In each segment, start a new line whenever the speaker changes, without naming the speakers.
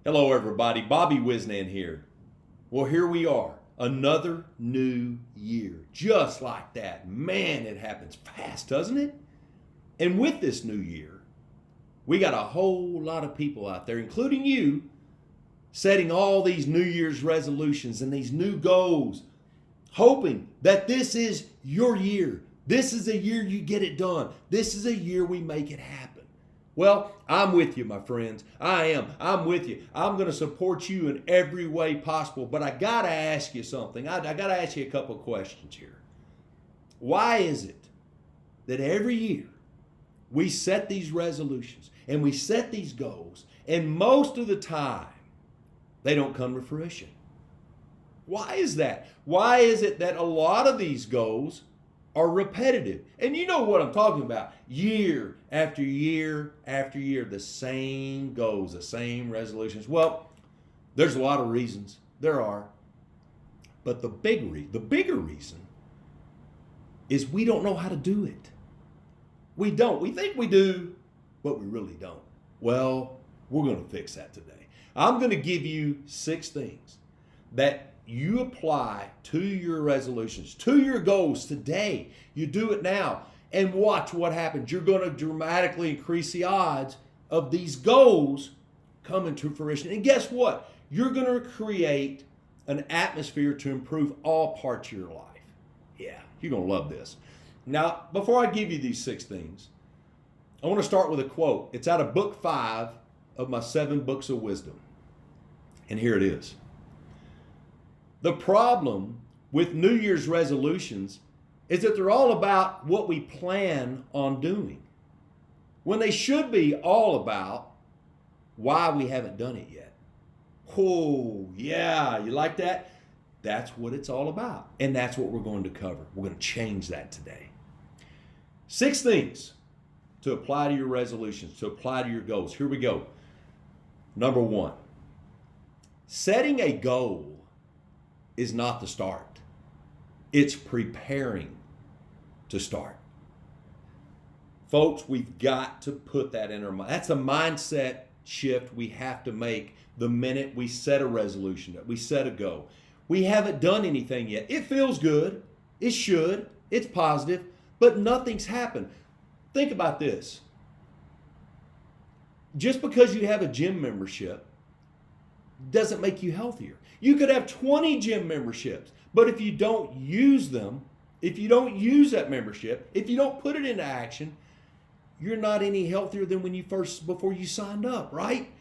Hello, everybody. Bobby Wisnan here. Well, here we are. Another new year. Just like that. Man, it happens fast, doesn't it? And with this new year, we got a whole lot of people out there, including you, setting all these New Year's resolutions and these new goals, hoping that this is your year. This is a year you get it done. This is a year we make it happen. Well, I'm with you, my friends. I am. I'm with you. I'm going to support you in every way possible. But I got to ask you something. I got to ask you a couple of questions here. Why is it that every year we set these resolutions and we set these goals, and most of the time they don't come to fruition? Why is that? Why is it that a lot of these goals are repetitive? And you know what I'm talking about. Year after year after year, the same goals, the same resolutions. Well, there's a lot of reasons. There are. But the bigger reason is we don't know how to do it. We don't. We think we do, but we really don't. Well, we're going to fix that today. I'm going to give you 6 things that you apply to your resolutions, to your goals today. You do it now and watch what happens. You're going to dramatically increase the odds of these goals coming to fruition. And guess what? You're going to create an atmosphere to improve all parts of your life. Yeah, you're going to love this. Now, before I give you these 6 things, I want to start with a quote. It's out of book 5 of my 7 books of wisdom. And here it is. The problem with New Year's resolutions is that they're all about what we plan on doing, when they should be all about why we haven't done it yet. Oh, yeah, you like that? That's what it's all about. And that's what we're going to cover. We're going to change that today. 6 things to apply to your resolutions, to apply to your goals. Here we go. Number 1, setting a goal is not the start. It's preparing to start. Folks, we've got to put that in our mind. That's a mindset shift we have to make the minute we set a resolution, we set a goal. We haven't done anything yet. It feels good. It should. It's positive, but nothing's happened. Think about this. Just because you have a gym membership doesn't make you healthier. You could have 20 gym memberships, but if you don't use them, if you don't use that membership, if you don't put it into action, you're not any healthier than before you signed up, right?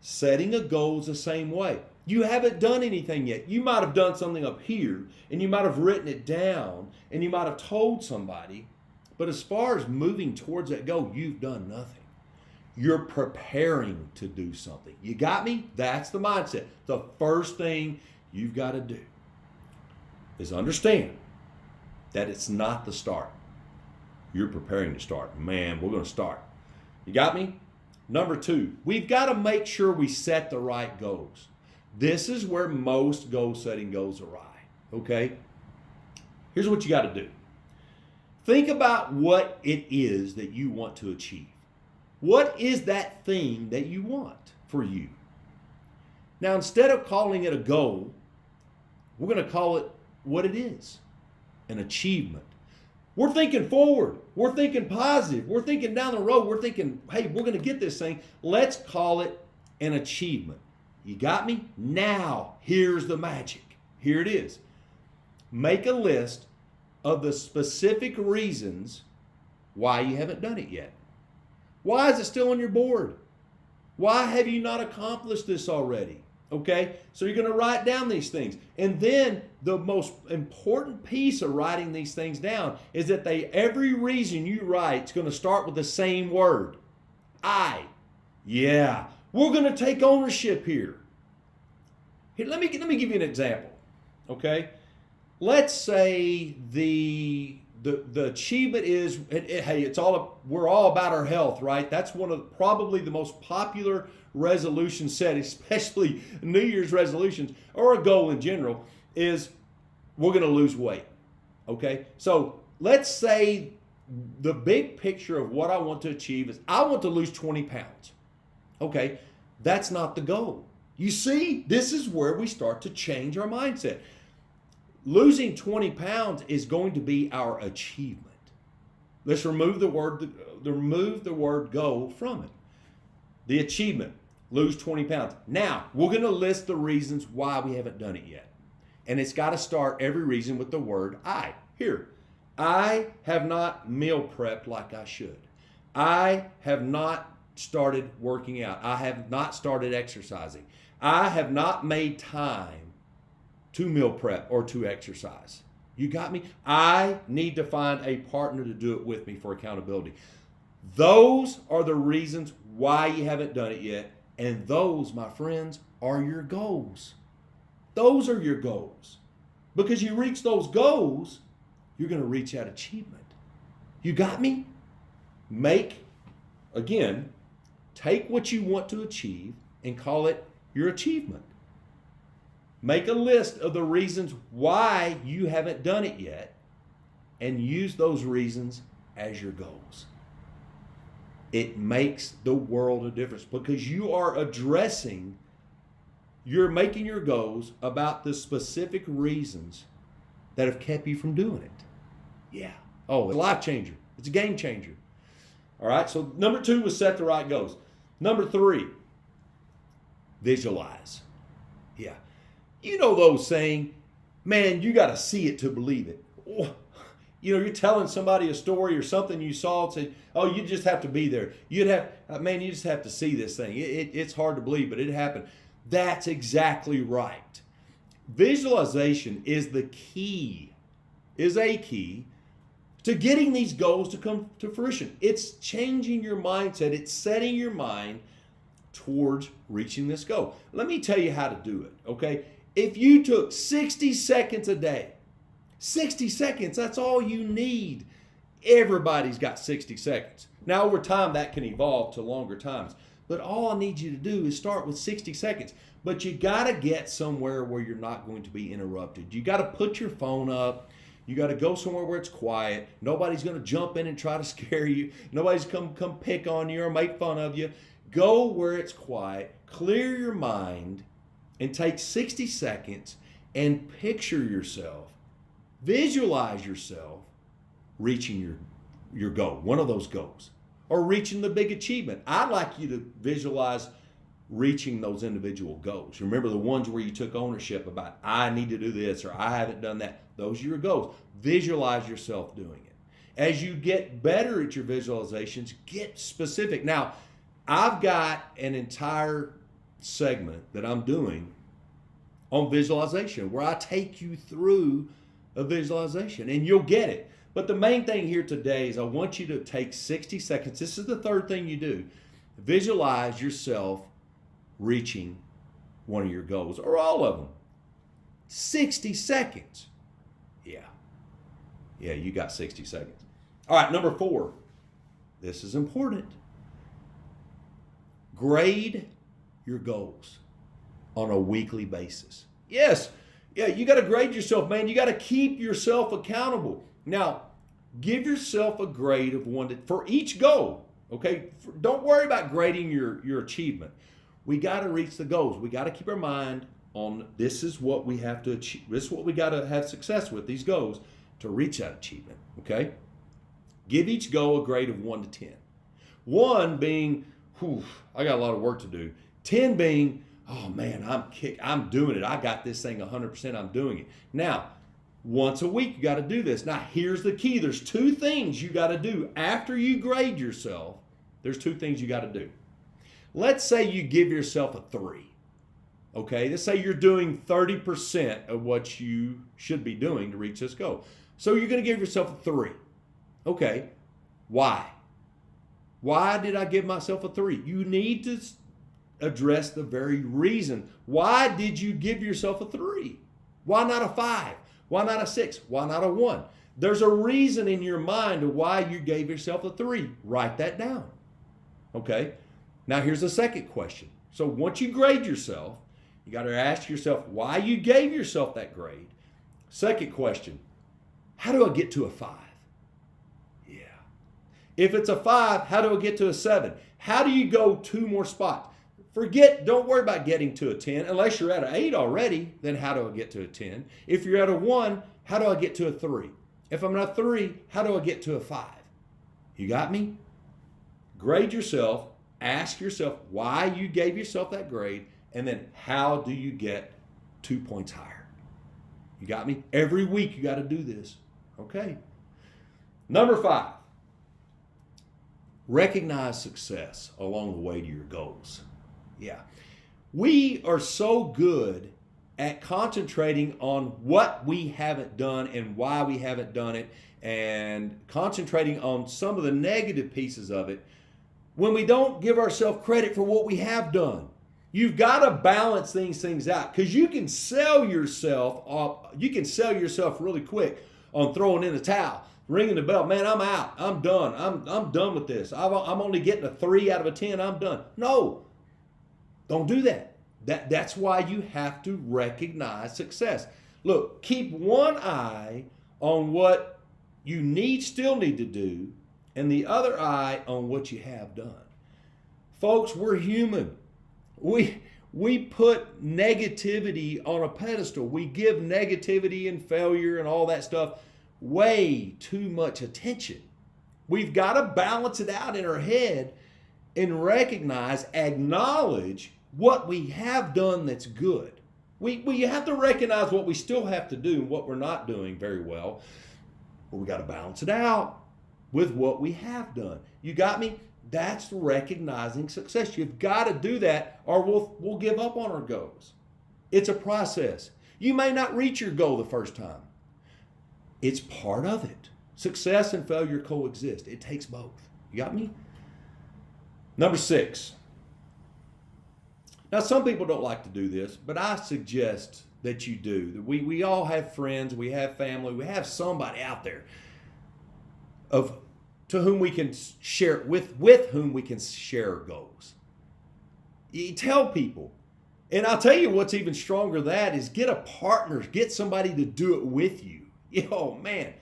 Setting a goal is the same way. You haven't done anything yet. You might have done something up here, and you might have written it down, and you might have told somebody, but as far as moving towards that goal, you've done nothing. You're preparing to do something. You got me? That's the mindset. The first thing you've got to do is understand that it's not the start. You're preparing to start. Man, we're going to start. You got me? Number 2, we've got to make sure we set the right goals. This is where most goal setting goes awry. Okay? Here's what you got to do. Think about what it is that you want to achieve. What is that thing that you want for you? Now, instead of calling it a goal, we're going to call it what it is, an achievement. We're thinking forward. We're thinking positive. We're thinking down the road. We're thinking, hey, we're going to get this thing. Let's call it an achievement. You got me? Now, here's the magic. Here it is. Make a list of the specific reasons why you haven't done it yet. Why is it still on your board? Why have you not accomplished this already? Okay, so you're going to write down these things. And then the most important piece of writing these things down is that every reason you write is going to start with the same word. I. Yeah, we're going to take ownership here. Here, let me give you an example. Okay, let's say the achievement is, hey, we're all about our health, right? That's one of probably the most popular resolution set, especially New Year's resolutions or a goal in general, is we're going to lose weight. Okay, so let's say the big picture of what I want to achieve is I want to lose 20 pounds. Okay, that's not the goal. You see, this is where we start to change our mindset. Losing 20 pounds is going to be our achievement. Let's remove the word goal from it. The achievement, lose 20 pounds. Now, we're going to list the reasons why we haven't done it yet. And it's got to start every reason with the word I. Here, I have not meal prepped like I should. I have not started working out. I have not started exercising. I have not made time to meal prep or to exercise. You got me? I need to find a partner to do it with me for accountability. Those are the reasons why you haven't done it yet. And those, my friends, are your goals. Those are your goals. Because you reach those goals, you're going to reach that achievement. You got me? Take what you want to achieve and call it your achievement. Make a list of the reasons why you haven't done it yet and use those reasons as your goals. It makes the world a difference because you're making your goals about the specific reasons that have kept you from doing it. Yeah. Oh, it's a life changer. It's a game changer. All right. So number 2 was set the right goals. Number 3, visualize. Yeah. You know those saying, man, you got to see it to believe it. You're telling somebody a story or something you saw and say, oh, you just have to be there. You just have to see this thing. It's hard to believe, but it happened. That's exactly right. Visualization is a key to getting these goals to come to fruition. It's changing your mindset. It's setting your mind towards reaching this goal. Let me tell you how to do it, okay? If you took 60 seconds a day, 60 seconds, that's all you need. Everybody's got 60 seconds. Now, over time, that can evolve to longer times. But all I need you to do is start with 60 seconds. But you got to get somewhere where you're not going to be interrupted. You got to put your phone up. You got to go somewhere where it's quiet. Nobody's going to jump in and try to scare you. Nobody's come pick on you or make fun of you. Go where it's quiet. Clear your mind and take 60 seconds and picture yourself. Visualize yourself reaching your goal, one of those goals, or reaching the big achievement. I'd like you to visualize reaching those individual goals. Remember the ones where you took ownership about, I need to do this or I haven't done that. Those are your goals. Visualize yourself doing it. As you get better at your visualizations, get specific. Now, I've got an entire segment that I'm doing on visualization where I take you through a visualization and you'll get it. But the main thing here today is I want you to take 60 seconds. This is the third thing you do. Visualize yourself reaching one of your goals or all of them. 60 seconds. Yeah, you got 60 seconds. All right, number 4. This is important. Grade your goals on a weekly basis. Yes, you got to grade yourself, man. You got to keep yourself accountable. Now, give yourself a grade of 1 for each goal. Okay, don't worry about grading your achievement. We got to reach the goals. We got to keep our mind on this is what we have to achieve. This is what we got to have success with, these goals, to reach that achievement. Okay, give each goal a grade of 1 to 10. 1 being, I got a lot of work to do. 10 being, oh man, I'm doing it. I got this thing 100%. I'm doing it. Now, once a week, you got to do this. Now, here's the key. There's 2 things you got to do after you grade yourself. There's 2 things you got to do. Let's say you give yourself a 3. Okay, let's say you're doing 30% of what you should be doing to reach this goal. So you're going to give yourself a 3. Okay, why? Why did I give myself a 3? You need to address the very reason. Why did you give yourself a 3? Why not a 5? Why not a 6? Why not a 1? There's a reason in your mind of why you gave yourself a 3. Write that down. Okay? Now here's the second question. So once you grade yourself, you got to ask yourself why you gave yourself that grade. Second question, how do I get to a 5? Yeah. If it's a 5, how do I get to a 7? How do you go 2 more spots? Don't worry about getting to a 10. Unless you're at an 8 already, then how do I get to a 10? If you're at a 1, how do I get to a 3? If I'm at a 3, how do I get to a 5? You got me? Grade yourself. Ask yourself why you gave yourself that grade, and then how do you get 2 points higher? You got me? Every week you got to do this. Okay. Number 5, recognize success along the way to your goals. Yeah. We are so good at concentrating on what we haven't done and why we haven't done it, and concentrating on some of the negative pieces of it when we don't give ourselves credit for what we have done. You've got to balance these things out, because you can sell yourself really quick on throwing in the towel, ringing the bell. Man, I'm out. I'm done. I'm done with this. I'm only getting a 3 out of a 10. I'm done. No, don't do that. That's why you have to recognize success. Look, keep one eye on what you still need to do, and the other eye on what you have done. Folks, we're human. We put negativity on a pedestal. We give negativity and failure and all that stuff way too much attention. We've got to balance it out in our head and acknowledge what we have done that's good. We have to recognize what we still have to do and what we're not doing very well. But we got to balance it out with what we have done. You got me? That's recognizing success. You've got to do that, or we'll give up on our goals. It's a process. You may not reach your goal the first time. It's part of it. Success and failure coexist. It takes both. You got me? Number 6. Now, some people don't like to do this, but I suggest that you do. We all have friends, we have family, we have somebody out there to whom we can share with whom we can share goals. You tell people. And I'll tell you what's even stronger than that is get a partner, get somebody to do it with you. Oh man,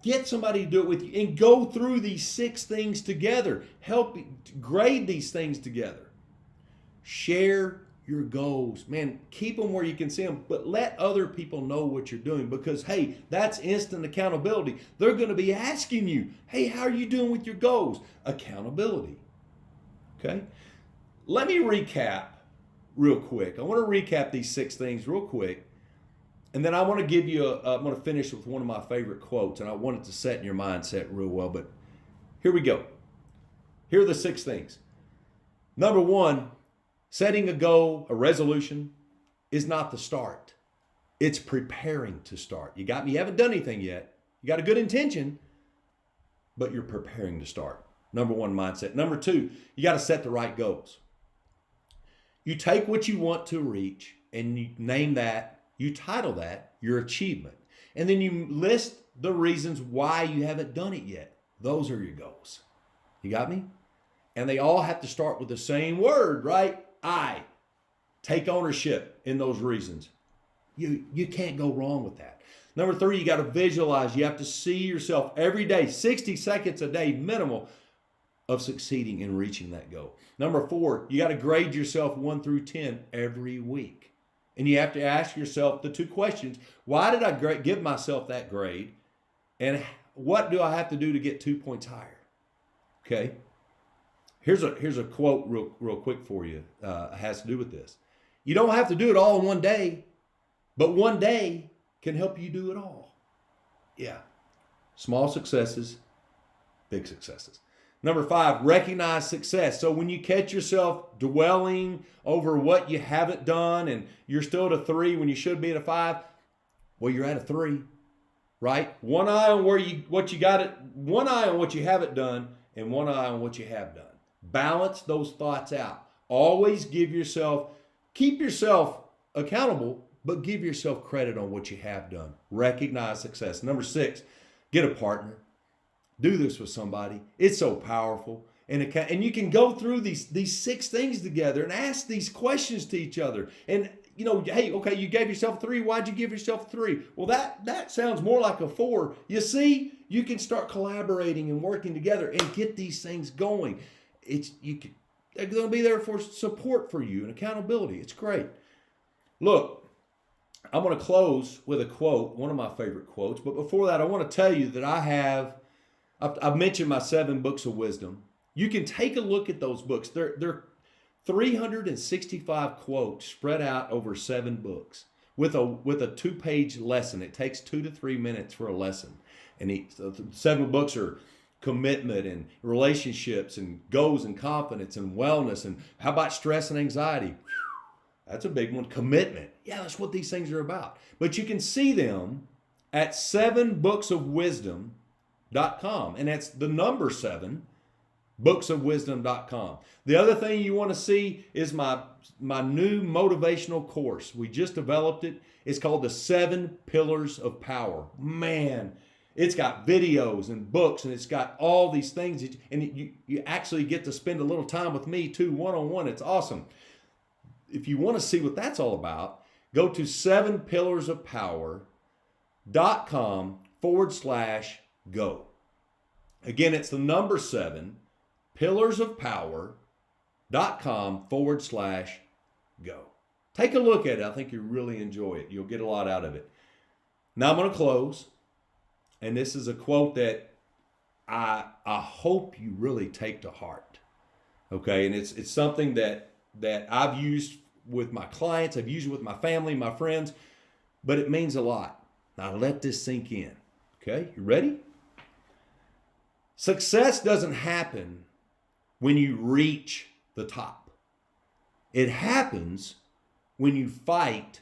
get somebody to do it with you and go through these 6 things together. Help grade these things together. Share your goals. Man, keep them where you can see them, but let other people know what you're doing, because, hey, that's instant accountability. They're going to be asking you, hey, how are you doing with your goals? Accountability. Okay? Let me recap real quick. I want to recap these 6 things real quick, and then I want to give you I'm going to finish with one of my favorite quotes, and I want it to set in your mindset real well, but here we go. Here are the 6 things. Number 1, setting a goal, a resolution, is not the start. It's preparing to start. You got me? You haven't done anything yet. You got a good intention, but you're preparing to start. Number 1, mindset. Number 2, you got to set the right goals. You take what you want to reach and you name that, you title that your achievement. And then you list the reasons why you haven't done it yet. Those are your goals. You got me? And they all have to start with the same word, right? I. Take ownership in those reasons. You can't go wrong with that. Number 3, you got to visualize. You have to see yourself every day, 60 seconds a day minimal, of succeeding in reaching that goal. Number 4, you got to grade yourself 1 through 10 every week. And you have to ask yourself the 2 questions. Why did I give myself that grade? And what do I have to do to get 2 points higher? Okay. Here's a quote real quick for you. It has to do with this. You don't have to do it all in one day, but one day can help you do it all. Yeah. Small successes, big successes. Number 5, recognize success. So when you catch yourself dwelling over what you haven't done and you're still at a 3 when you should be at a 5, well, you're at a 3, right? One eye on what you got it, one eye on what you haven't done, and one eye on what you have done. Balance those thoughts out. Always keep yourself accountable, but give yourself credit on what you have done. Recognize success. Number 6, get a partner. Do this with somebody. It's so powerful. And you can go through these 6 things together and ask these questions to each other. And, hey, okay, you gave yourself a 3. Why'd you give yourself a 3? Well, that sounds more like a 4. You see, you can start collaborating and working together and get these things going. They're going to be there for support for you and accountability. It's great. Look, I'm going to close with a quote, one of my favorite quotes. But before that, I want to tell you that I've mentioned my 7 books of wisdom. You can take a look at those books. They're 365 quotes spread out over 7 books with a 2-page lesson. It takes 2 to 3 minutes for a lesson. And the 7 books are commitment and relationships and goals and confidence and wellness. And how about stress and anxiety? That's a big one. Commitment. Yeah, that's what these things are about. But you can see them at 7booksofwisdom.com. And that's the number 7, booksofwisdom.com. The other thing you want to see is my new motivational course. We just developed it. It's called the 7 Pillars of Power. Man, it's got videos and books, and it's got all these things. And you actually get to spend a little time with me too, one-on-one. It's awesome. If you want to see what that's all about, go to 7pillarsofpower.com/go. Again, it's the number 7, pillarsofpower.com/go. Take a look at it. I think you'll really enjoy it. You'll get a lot out of it. Now I'm going to close. And this is a quote that I hope you really take to heart. Okay, and it's something that I've used with my clients, I've used it with my family, my friends, but it means a lot. Now let this sink in. Okay, you ready? Success doesn't happen when you reach the top. It happens when you fight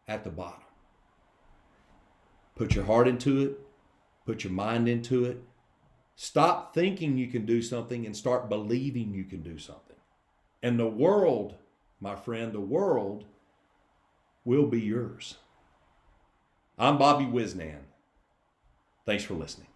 at the bottom. Put your heart into it. Put your mind into it. Stop thinking you can do something and start believing you can do something. And the world, my friend, the world will be yours. I'm Bobby Wisnan. Thanks for listening.